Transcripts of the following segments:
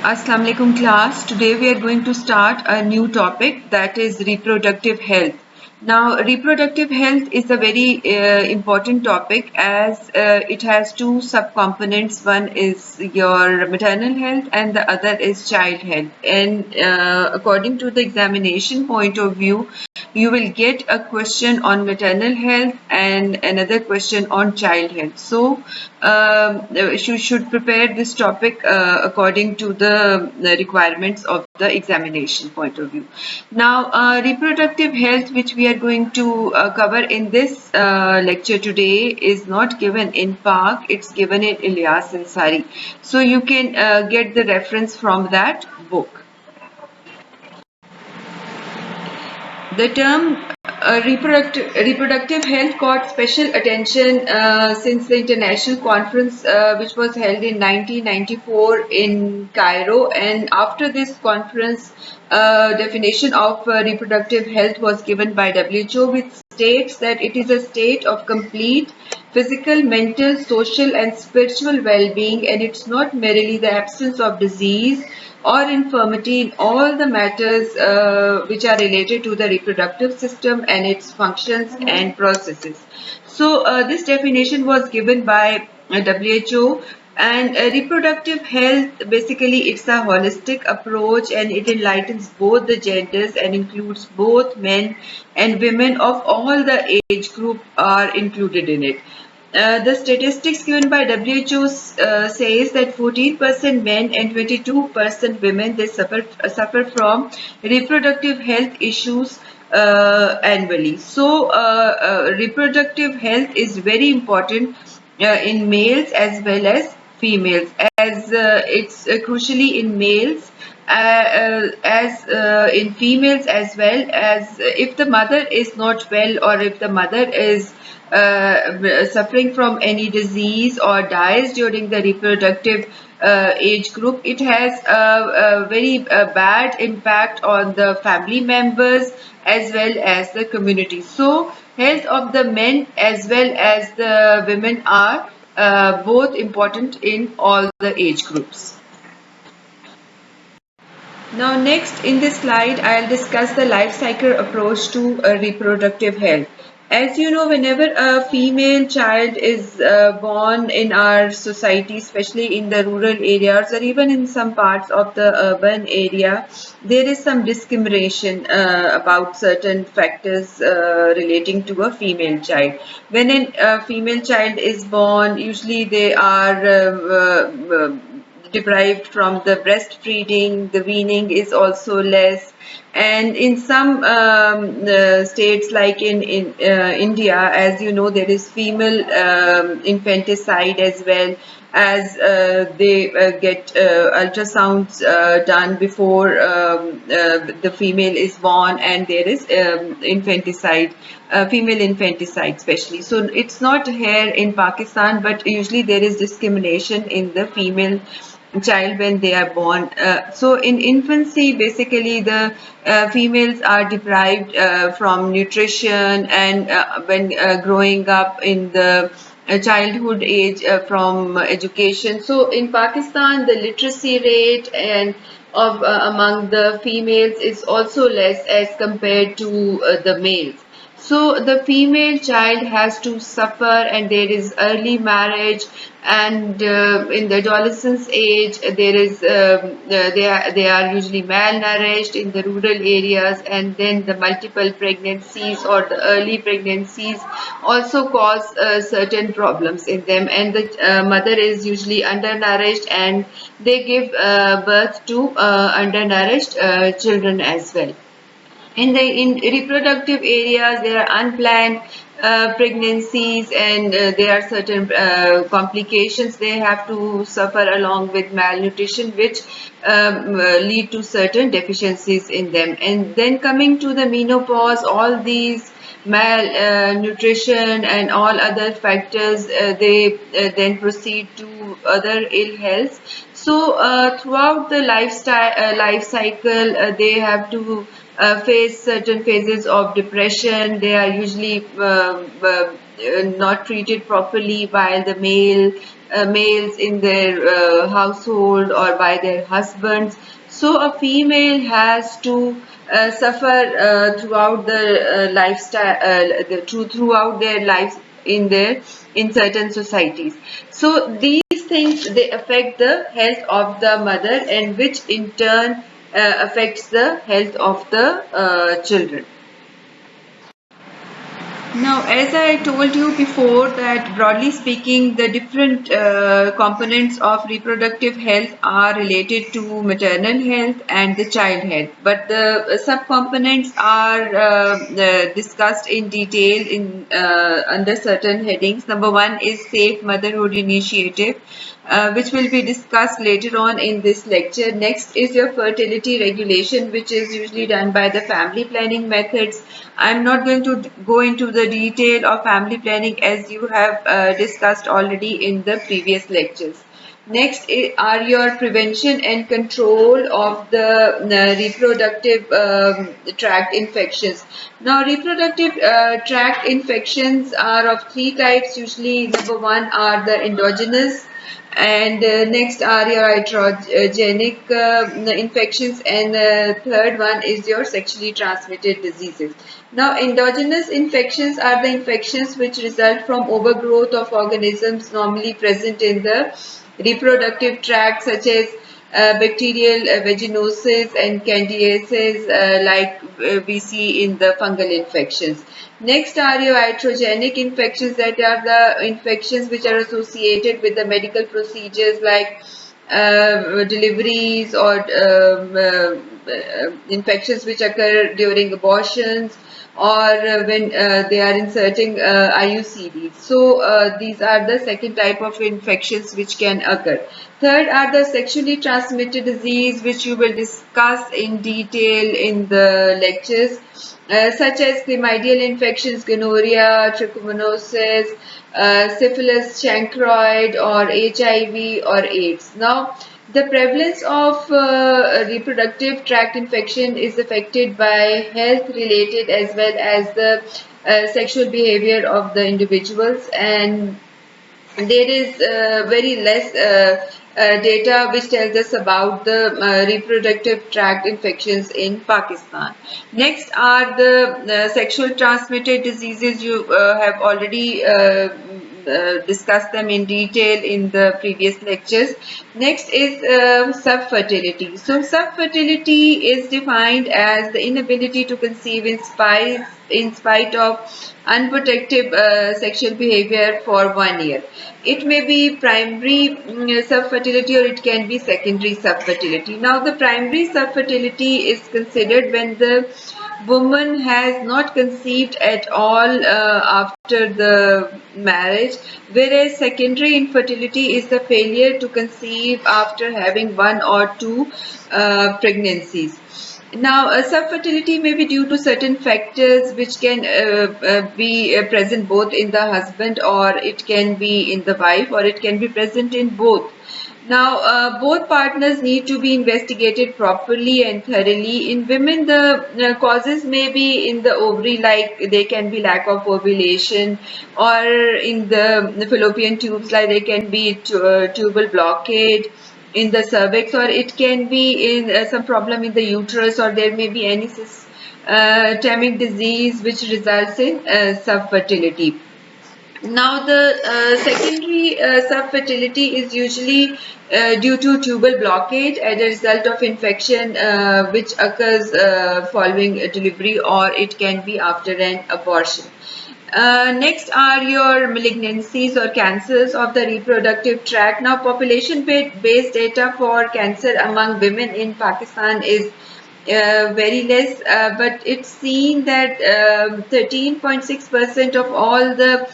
Assalamu alaikum class. Today we are going to start a new topic, that is reproductive health. Now reproductive health is a very important topic as it has two subcomponents. One is your maternal health and the other is child health. And according to the examination point of view, you will get a question on maternal health and another question on child health. So you should prepare this topic according to the requirements of the examination point of view. Now, reproductive health, which we are going to cover in this lecture today, is not given in Park, it's given in Ilyas Ansari. So you can get the reference from that book. The term reproductive health got special attention since the international conference which was held in 1994 in Cairo, and after this conference, definition of reproductive health was given by WHO, which states that it is a state of complete physical, mental, social and spiritual well-being, and it's not merely the absence of disease or infirmity in all the matters which are related to the reproductive system and its functions and processes. So this definition was given by WHO, and reproductive health, basically it's a holistic approach and it enlightens both the genders and includes both men and women of all the age group are included in it. The statistics given by WHO says that 14% men and 22% women, they suffer from reproductive health issues annually. So reproductive health is very important in males as well as females, as it's crucially in males as in females, as well as if the mother is not well or if the mother is suffering from any disease or dies during the reproductive age group, it has a very bad impact on the family members as well as the community. So health of the men as well as the women are both important in all the age groups. Now next in this slide, I'll discuss the life cycle approach to reproductive health. As you know, whenever a female child is born in our society, especially in the rural areas or even in some parts of the urban area, there is some discrimination about certain factors relating to a female child. When a female child is born, usually they are deprived from the breastfeeding, the weaning is also less, and in some states like in India, as you know, there is female infanticide as well, as they get ultrasounds done before the female is born, and there is infanticide, female infanticide especially. So it's not here in Pakistan, but usually there is discrimination in the female child when they are born. So in infancy, basically the females are deprived from nutrition, and when growing up in the childhood age, from education. So in Pakistan, the literacy rate and of among the females is also less as compared to the males. So the female child has to suffer, and there is early marriage, and in the adolescence age, there is they are usually malnourished in the rural areas, and then the multiple pregnancies or the early pregnancies also cause certain problems in them, and the mother is usually undernourished, and they give birth to undernourished children as well. In reproductive areas, there are unplanned pregnancies, and there are certain complications they have to suffer along with malnutrition, which lead to certain deficiencies in them. And then coming to the menopause, all these malnutrition and all other factors, they then proceed to other ill health. So throughout the life cycle, they have to face certain phases of depression. They are usually not treated properly, while the male males in their household or by their husbands. So a female has to suffer throughout the lifestyle, throughout their lives in certain societies. So these things, they affect the health of the mother, and which in turn affects the health of the children. Now, as I told you before, that broadly speaking, the different components of reproductive health are related to maternal health and the child health, but the subcomponents are discussed in detail in under certain headings. Number one is Safe Motherhood Initiative, which will be discussed later on in this lecture. Next is your fertility regulation, which is usually done by the family planning methods. I'm not going to go into the detail of family planning, as you have discussed already in the previous lectures. Next are your prevention and control of the reproductive tract infections. Now, reproductive tract infections are of three types usually. Number one are the endogenous, and next are your iatrogenic infections, and third one is your sexually transmitted diseases. Now, endogenous infections are the infections which result from overgrowth of organisms normally present in the reproductive tract, such as bacterial vaginosis and candidiasis, like we see in the fungal infections. Next are your iatrogenic infections, that are the infections which are associated with the medical procedures, like deliveries, or infections which occur during abortions, or when they are inserting IUCDs. So these are the second type of infections which can occur. Third are the sexually transmitted disease, which you will discuss in detail in the lectures, such as chlamydial infections, gonorrhea, trichomoniasis, syphilis, chancroid, or HIV or AIDS. Now, the prevalence of reproductive tract infection is affected by health related as well as the sexual behavior of the individuals, and there is very less data which tells us about the reproductive tract infections in Pakistan. Next are the sexual transmitted diseases. You have already discussed them in detail in the previous lectures. Next is subfertility. So subfertility is defined as the inability to conceive in spite of unprotected sexual behavior for 1 year. It may be primary subfertility, or it can be secondary subfertility. Now, the primary subfertility is considered when the woman has not conceived at all after the marriage, whereas secondary infertility is the failure to conceive after having one or two pregnancies. Now, subfertility may be due to certain factors which can be present both in the husband, or it can be in the wife, or it can be present in both. Now, both partners need to be investigated properly and thoroughly. In women, the causes may be in the ovary, like they can be lack of ovulation, or in the fallopian tubes, like they can be tubal blockade in the cervix, or it can be in some problem in the uterus, or there may be any systemic disease which results in subfertility. Now, the secondary subfertility is usually due to tubal blockade as a result of infection which occurs following a delivery, or it can be after an abortion. Next are your malignancies or cancers of the reproductive tract. Now, population-based data for cancer among women in Pakistan is very less, but it's seen that 13.6% of all the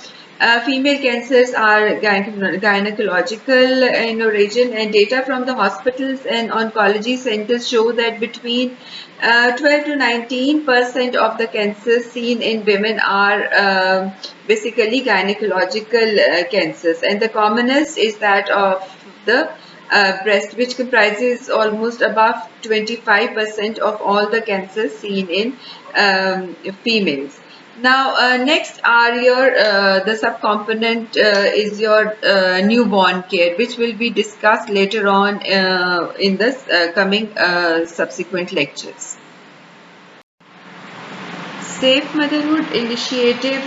female cancers are gynecological in origin, and data from the hospitals and oncology centers show that between 12 to 19% of the cancers seen in women are basically gynecological cancers, and the commonest is that of the breast, which comprises almost above 25% of all the cancers seen in females. Now, next are your the subcomponent is your newborn care, which will be discussed later on in the coming subsequent lectures. Safe Motherhood initiative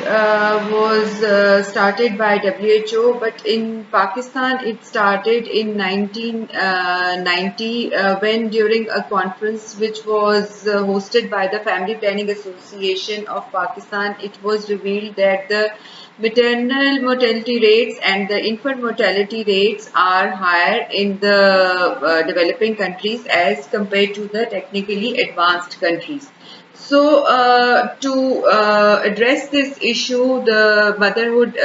was started by WHO, but in Pakistan it started in 1990 when during a conference which was hosted by the Family Planning Association of Pakistan, it was revealed that the maternal mortality rates and the infant mortality rates are higher in the developing countries as compared to the technically advanced countries. So, to address this issue, the Motherhood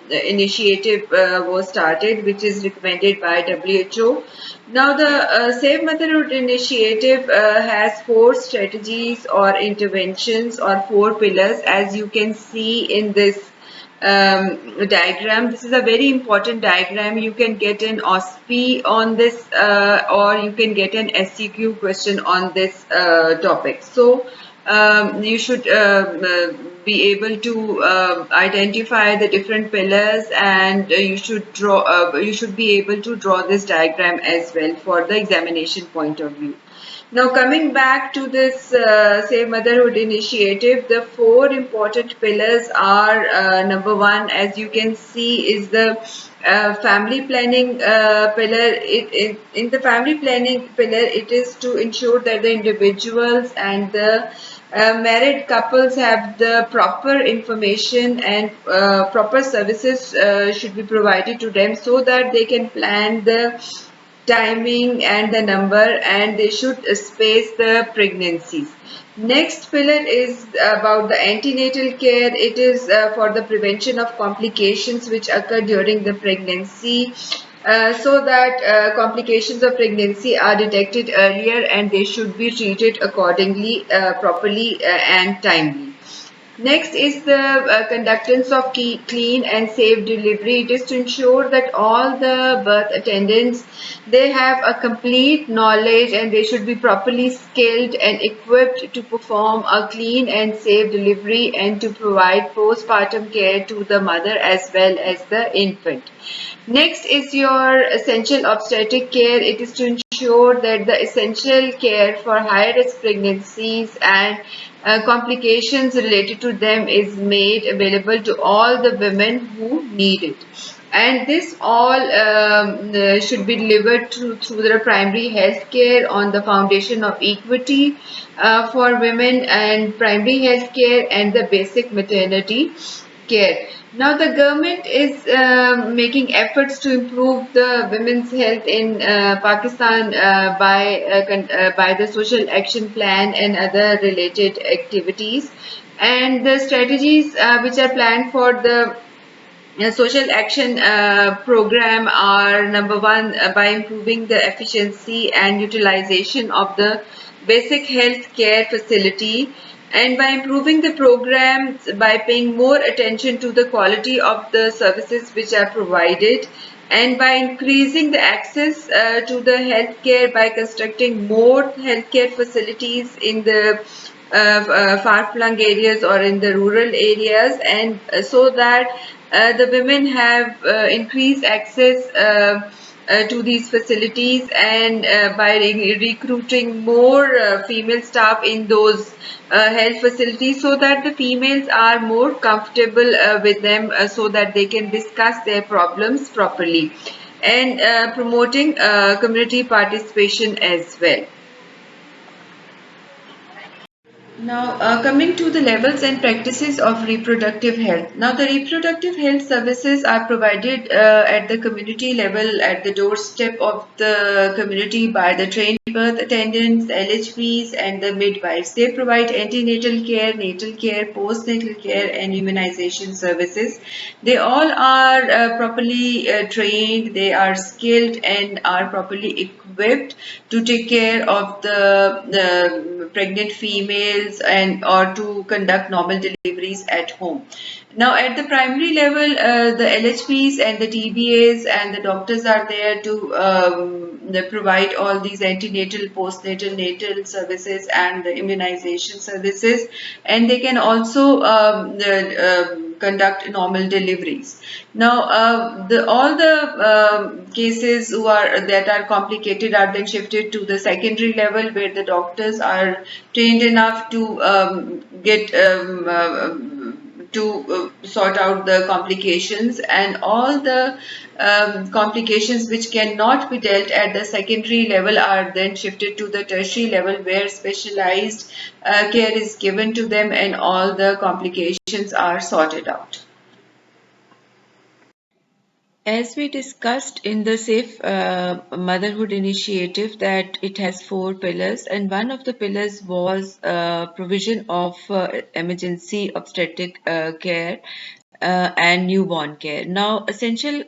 initiative was started, which is recommended by WHO. Now, the Save Motherhood initiative has four strategies or interventions or four pillars, as you can see in this diagram. This is a very important diagram. You can get an OSPE on this or you can get an SCQ question on this topic. So you should be able to identify the different pillars, and you should be able to draw this diagram as well for the examination point of view. Now, coming back to this Save Motherhood initiative, the four important pillars are number one, as you can see, is the family planning pillar. In the family planning pillar, it is to ensure that the individuals and the married couples have the proper information and proper services should be provided to them so that they can plan the timing and the number, and they should space the pregnancies. Next pillar is about the antenatal care. It is for the prevention of complications which occur during the pregnancy, so that complications of pregnancy are detected earlier and they should be treated accordingly, properly and timely. Next is the conductance of clean and safe delivery. It is to ensure that all the birth attendants, they have a complete knowledge and they should be properly skilled and equipped to perform a clean and safe delivery and to provide postpartum care to the mother as well as the infant. Next is your essential obstetric care. It is to ensure that the essential care for high risk pregnancies and complications related to them is made available to all the women who need it. And this all should be delivered through the primary health care on the foundation of equity for women and primary health care and the basic maternity care. Now the government is making efforts to improve the women's health in Pakistan by the social action plan and other related activities, and the strategies which are planned for the social action program are number one, by improving the efficiency and utilization of the basic health care facility, and by improving the programs by paying more attention to the quality of the services which are provided, and by increasing the access to the healthcare by constructing more healthcare facilities in the far-flung areas or in the rural areas, and so that the women have increased access to these facilities, and by recruiting more female staff in those health facilities so that the females are more comfortable with them, so that they can discuss their problems properly, and promoting community participation as well. Now, coming to the levels and practices of reproductive health. Now, the reproductive health services are provided at the community level, at the doorstep of the community by the trained birth attendants, LHPs, and the midwives. They provide antenatal care, natal care, postnatal care, and immunization services. They all are properly trained, they are skilled, and are properly equipped to take care of the pregnant females epidurals and or to conduct normal deliveries at home. Now, at the primary level, the LHPs and the TBAs and the doctors are there to they provide all these antenatal, postnatal, natal services and the immunization services, and they can also conduct normal deliveries. Now, all the cases that are complicated are then shifted to the secondary level, where the doctors are trained enough to get to sort out the complications, and all the complications which cannot be dealt at the secondary level are then shifted to the tertiary level, where specialized care is given to them and all the complications are sorted out. As we discussed in the Safe Motherhood initiative, that it has four pillars, and one of the pillars was provision of emergency obstetric care and newborn care. Now, essential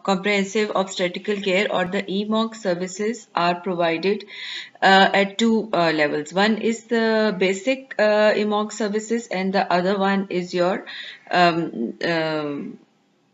comprehensive obstetrical care or the EMOC services are provided at two levels. One is the basic EMOC services, and the other one is your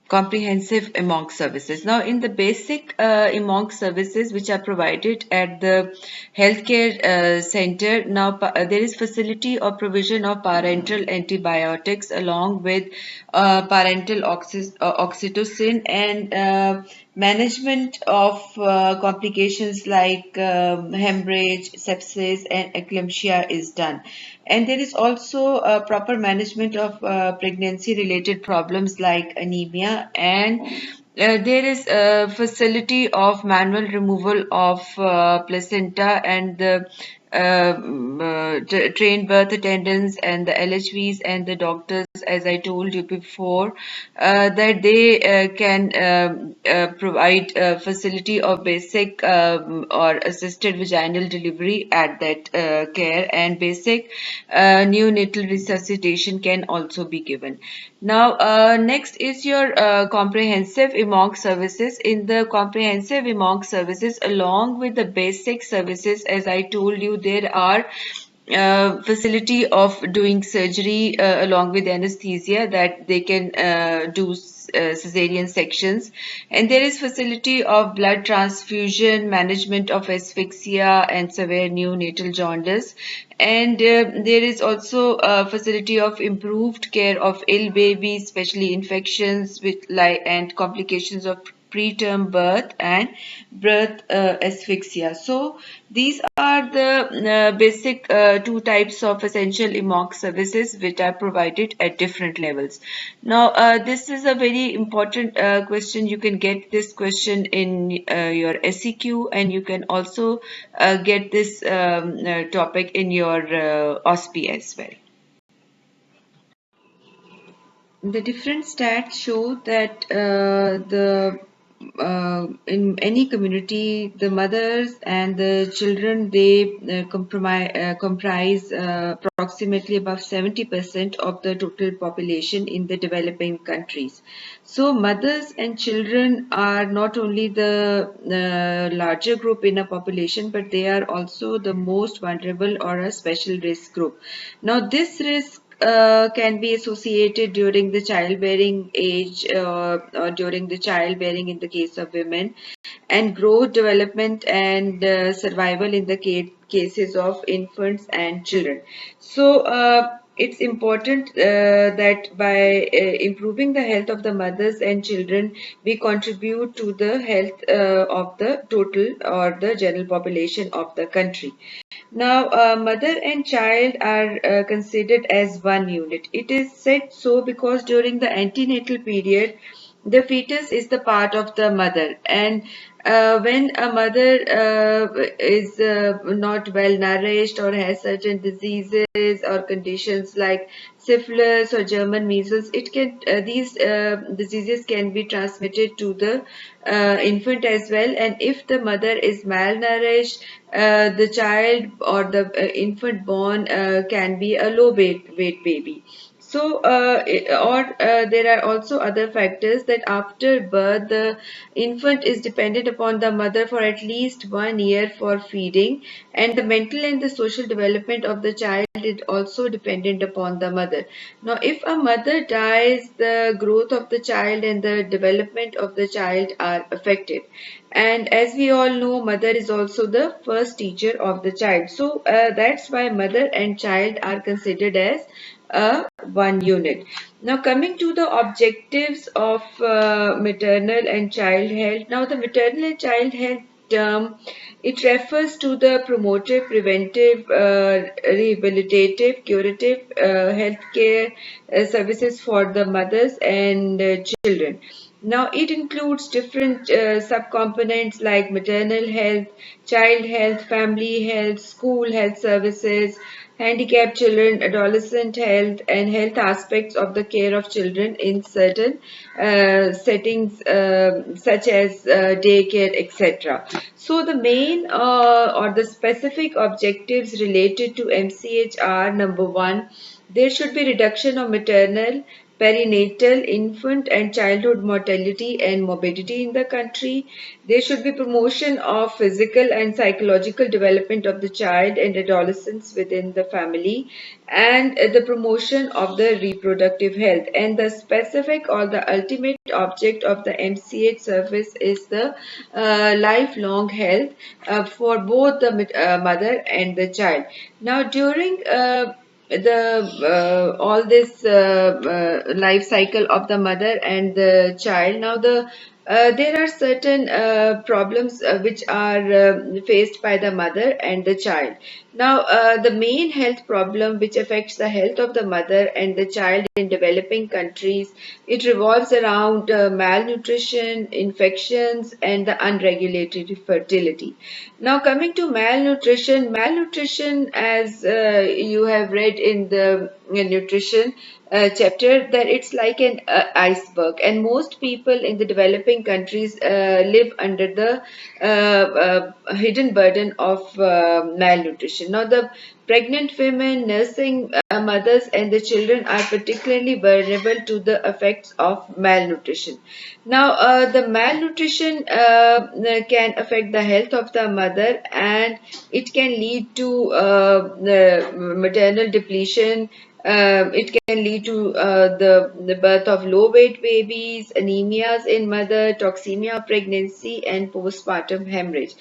comprehensive EMOC services. Now, in the basic EMOC services which are provided at the healthcare center, now there is facility or provision of parenteral antibiotics along with parental oxytocin, and management of complications like hemorrhage, sepsis, and eclampsia is done. And there is also a proper management of pregnancy related problems like anemia, and there is a facility of manual removal of placenta, and the trained birth attendants and the LHVs and the doctors, as I told you before, that they can provide a facility of basic or assisted vaginal delivery at that care, and basic neonatal resuscitation can also be given. Now, next is your comprehensive EMOC services. In the comprehensive EMOC services, along with the basic services, as I told you, there are facility of doing surgery along with anesthesia, that they can do cesarean sections, and there is facility of blood transfusion, management of asphyxia and severe neonatal jaundice, and there is also a facility of improved care of ill babies, especially infections with and complications of preterm birth and birth asphyxia. So these are the basic two types of essential EMOC services which are provided at different levels. Now, this is a very important question. You can get this question in your SEQ, and you can also get this topic in your OSPI as well. The different stats show that the in any community, the mothers and the children, they comprise approximately above 70% of the total population in the developing countries. So mothers and children are not only the larger group in a population, but they are also the most vulnerable or a special risk group. Now, this risk can be associated during the childbearing age or during the childbearing in the case of women, and growth, development, and survival in the cases of infants and children. So, it's important that by improving the health of the mothers and children, we contribute to the health of the total or the general population of the country. Now, mother and child are considered as one unit. It is said so because during the antenatal period, the fetus is the part of the mother, and when a mother is not well nourished or has certain diseases or conditions like syphilis or German measles, it can these diseases can be transmitted to the infant as well. And if the mother is malnourished, the child or the infant born can be a low weight baby. So, there are also other factors that after birth, the infant is dependent upon the mother for at least 1 year for feeding, and the mental and the social development of the child is also dependent upon the mother. Now, if a mother dies, the growth of the child and the development of the child are affected. And as we all know, mother is also the first teacher of the child. So, that's why mother and child are considered as one unit. Now, coming to the objectives of maternal and child health. Now, the maternal and child health term, it refers to the promotive, preventive, rehabilitative, curative healthcare services for the mothers and children. Now, it includes different subcomponents like maternal health, child health, family health, school health services, handicapped children, adolescent health, and health aspects of the care of children in certain settings such as daycare, etc. So, the main or the specific objectives related to MCH are: number one, there should be reduction of maternal, perinatal, infant, and childhood mortality and morbidity in the country. There should be promotion of physical and psychological development of the child and adolescents within the family, and the promotion of the reproductive health. And the specific or the ultimate object of the MCH service is the lifelong health for both the mother and the child. Now, during the all this life cycle of the mother and the child, now there are certain problems which are faced by the mother and the child. Now, the main health problem which affects the health of the mother and the child in developing countries, it revolves around malnutrition, infections, and the unregulated fertility. Now, coming to malnutrition, as you have read in the nutrition chapter, that it's like an iceberg, and most people in the developing countries live under the hidden burden of malnutrition. Now, the pregnant women, nursing mothers, and the children are particularly vulnerable to the effects of malnutrition. Now, the malnutrition can affect the health of the mother, and it can lead to maternal depletion. It can lead to the birth of low weight babies, anemias in mother, toxemia of pregnancy, and postpartum hemorrhage.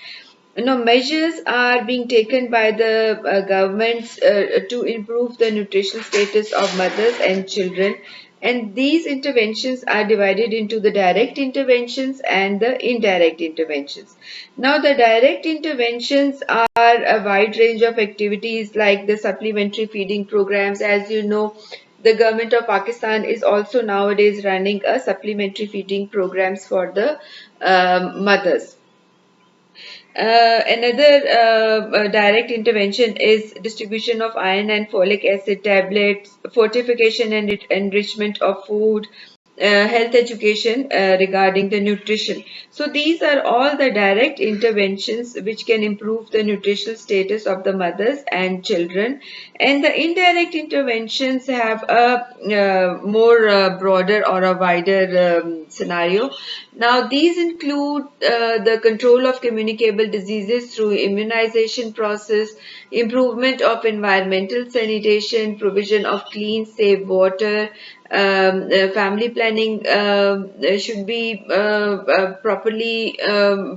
Measures are being taken by the governments to improve the nutritional status of mothers and children, and these interventions are divided into the direct interventions and the indirect interventions. Now, the direct interventions are a wide range of activities like the supplementary feeding programs. As you know, the government of Pakistan is also nowadays running a supplementary feeding programs for the mothers. Another direct intervention is distribution of iron and folic acid tablets, fortification and enrichment of food, health education regarding the nutrition. So these are all the direct interventions which can improve the nutritional status of the mothers and children. And the indirect interventions have a more broader or a wider scenario. Now, these include the control of communicable diseases through immunization process, improvement of environmental sanitation, provision of clean, safe water. Family planning should be properly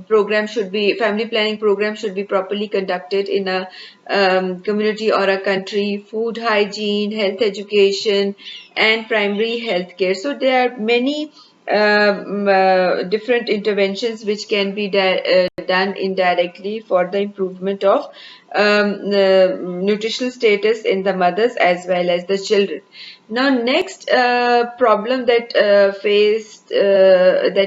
family planning program should be properly conducted in a community or a country. Food hygiene, health education, and primary health care. So there are many different interventions which can be done indirectly for the improvement of the nutritional status in the mothers as well as the children. Now, next problem that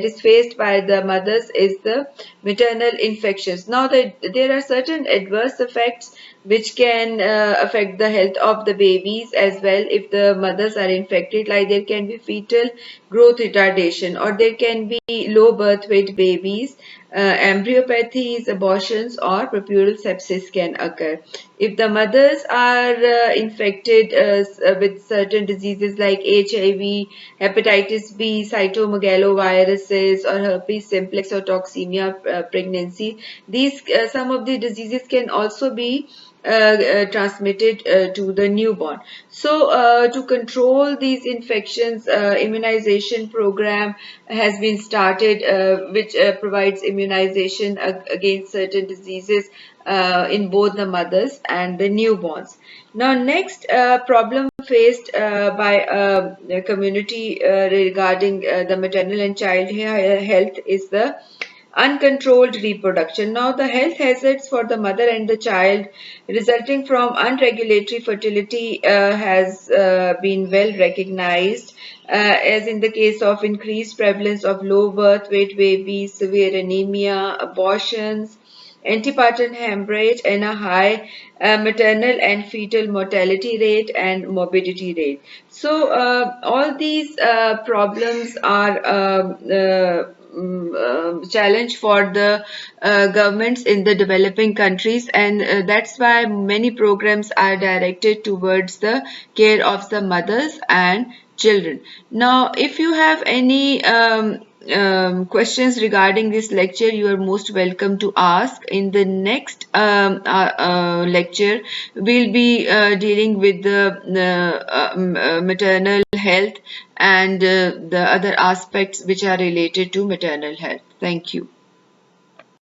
is faced by the mothers is the maternal infections. Now, there are certain adverse effects which can affect the health of the babies as well if the mothers are infected, like there can be fetal growth retardation, or there can be low birth weight babies, embryopathies, abortions, or puerperal sepsis can occur. If the mothers are infected with certain diseases like HIV, hepatitis B, cytomegaloviruses, or herpes simplex or toxemia pregnancy, these some of the diseases can also be transmitted to the newborn. So, to control these infections, immunization program has been started, which provides immunization against certain diseases in both the mothers and the newborns. Now, next problem faced by the community regarding the maternal and child health is the uncontrolled reproduction. Now, the health hazards for the mother and the child resulting from unregulatory fertility has been well recognized, as in the case of increased prevalence of low birth weight babies, severe anemia, abortions, antepartum hemorrhage, and a high maternal and fetal mortality rate and morbidity rate. So, all these problems are challenge for the governments in the developing countries, and that's why many programs are directed towards the care of the mothers and children. Now, if you have any questions regarding this lecture, you are most welcome to ask. In the next lecture, we'll be dealing with the maternal health and the other aspects which are related to maternal health. Thank you.